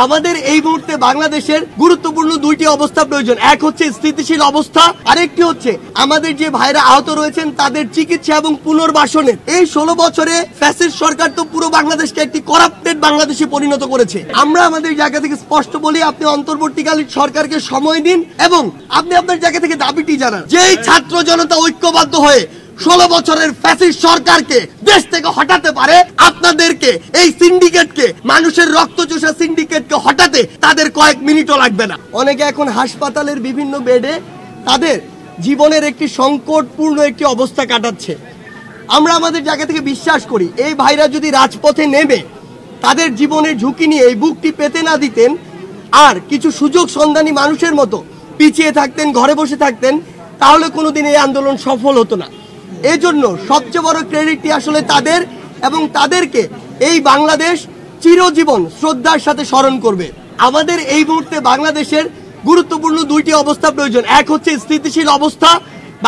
আমাদের এই মুহূর্তে বাংলাদেশের গুরুত্বপূর্ণ দুইটি অবস্থা প্রয়োজন। এক হচ্ছে স্থিতিশীল অবস্থা, আরেকটি হচ্ছে আমাদের যে ভাইরা আহত রয়েছেন তাদের চিকিৎসা এবং পুনর্বাসনের। এই 16 বছরে ফ্যাসিস্ট সরকার তো পুরো বাংলাদেশকে একটি করাপ্টেড বাংলাদেশে পরিণত করেছে। আমরা আমাদের জায়গা থেকে স্পষ্ট বলি, আপনি অন্তর্বর্তীকালীন সরকারকে সময় দিন এবং আপনি আপনার জায়গা থেকে দাবিটি জানান। যেই ছাত্র জনতা ঐক্যবদ্ধ হয়ে 16 বছরের ফ্যাসিস্ট সরকারকে দেশ থেকে হটাতে পারে, আপনাদেরকে এই সিন্ডিকেটকে, মানুষের রক্তচোষা সিন্ডিকেটকে হটাতে তাদের কয়েক মিনিটও লাগবে না। অনেকে এখন হাসপাতালের বিভিন্ন বেডে তাদের জীবনের একটি সংকটপূর্ণ একটি অবস্থা কাটাচ্ছে। আমরা আমাদের জায়গা থেকে বিশ্বাস করি এই ভাইরা যদি রাজপথে নেমে তাদের জীবনের ঝুঁকি নিয়ে এই বুকটি পেতে না দিতেন, আর কিছু সুযোগ সন্ধানী মানুষের মতো পিছিয়ে থাকতেন, ঘরে বসে থাকতেন, তাহলে কোনোদিন এই আন্দোলন সফল হতো না। এজন্য সবচেয়ে বড় ক্রেডিটটি আসলে তাদের, এবং তাদেরকে এই বাংলাদেশ চিরজীবন শ্রদ্ধার সাথে স্মরণ করবে। আমাদের এই মুহূর্তে বাংলাদেশের গুরুত্বপূর্ণ দুইটি অবস্থা প্রয়োজন। এক হচ্ছে স্থিতিশীল অবস্থা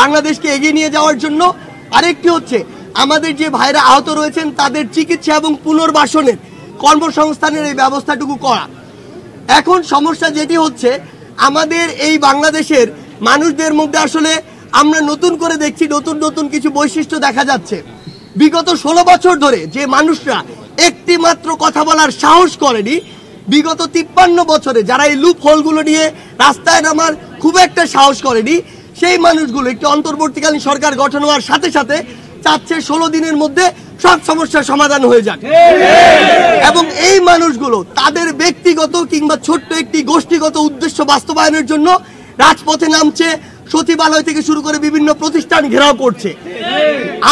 বাংলাদেশকে এগিয়ে নিয়ে যাওয়ার জন্য, আরেকটি হচ্ছে আমাদের যে ভাইরা আহত রয়েছেন তাদের চিকিৎসা এবং পুনর্বাসনের, কর্মসংস্থানের এই ব্যবস্থাটুকু করা। এখন সমস্যা যেটি হচ্ছে, আমাদের এই বাংলাদেশের মানুষদের মধ্যে আসলে আমরা নতুন করে দেখছি নতুন নতুন কিছু বৈশিষ্ট্য দেখা যাচ্ছে। বিগত 16 বছর ধরে যে মানুষরা একটি মাত্র কথা বলার সাহস করেনি, বিগত 53 বছরে যারা এই লুপ হোলগুলো নিয়ে রাস্তায় নামার খুব একটা সাহস করেনি, সেই মানুষগুলো একটি অন্তর্বর্তীকালীন সরকার গঠন হওয়ার সাথে সাথে চাচ্ছে 16 দিনের মধ্যে সব সমস্যার সমাধান হয়ে যাক। এবং এই মানুষগুলো তাদের ব্যক্তিগত কিংবা ছোট্ট একটি গোষ্ঠীগত উদ্দেশ্য বাস্তবায়নের জন্য রাজপথে নামছে, সচিবালয় থেকে শুরু করে বিভিন্ন প্রতিষ্ঠান ঘেরাও করছে।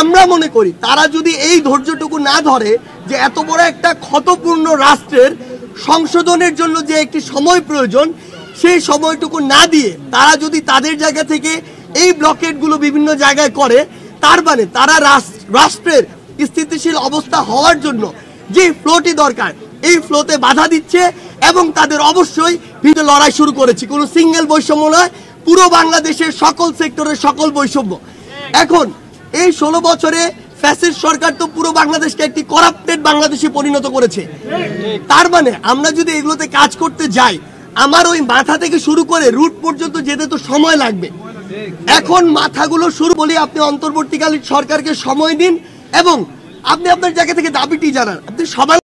আমরা মনে করি তারা যদি এই ধৈর্যটুকু না ধরে, যে এত বড় একটা ক্ষতপূর্ণ রাষ্ট্রের সংশোধনের জন্য যে একটি সময় প্রয়োজন, সেই সময়টুকু না দিয়ে তারা যদি তাদের জায়গা থেকে এই ব্লকেটগুলো বিভিন্ন জায়গায় করে, তার মানে তারা রাষ্ট্রের স্থিতিশীল অবস্থা হওয়ার জন্য যে ফ্লোটি দরকার, এই ফ্লোতে বাধা দিচ্ছে এবং তাদের অবশ্যই ভিতরে লড়াই শুরু করেছে। কোনো সিঙ্গেল বৈষম্য নয়, পুরো বাংলাদেশের সকল সেক্টরের সকল বৈষম্য। এখন এই 16 বছরে ফ্যাসিস্ট সরকার তো পুরো বাংলাদেশকে একটি করাপ্টেড বাংলাদেশে পরিণত করেছে। তার মানে আমরা যদি এগুলোতে কাজ করতে যাই, আমার ওই মাথা থেকে শুরু করে রুট পর্যন্ত যেতে তো সময় লাগবে। এখন মাথাগুলো শুরু বলি, আপনি অন্তর্বর্তীকালীন সরকারকে সময় দিন এবং আপনি আপনার জায়গা থেকে দাবিটি জানান। আপনি সবাই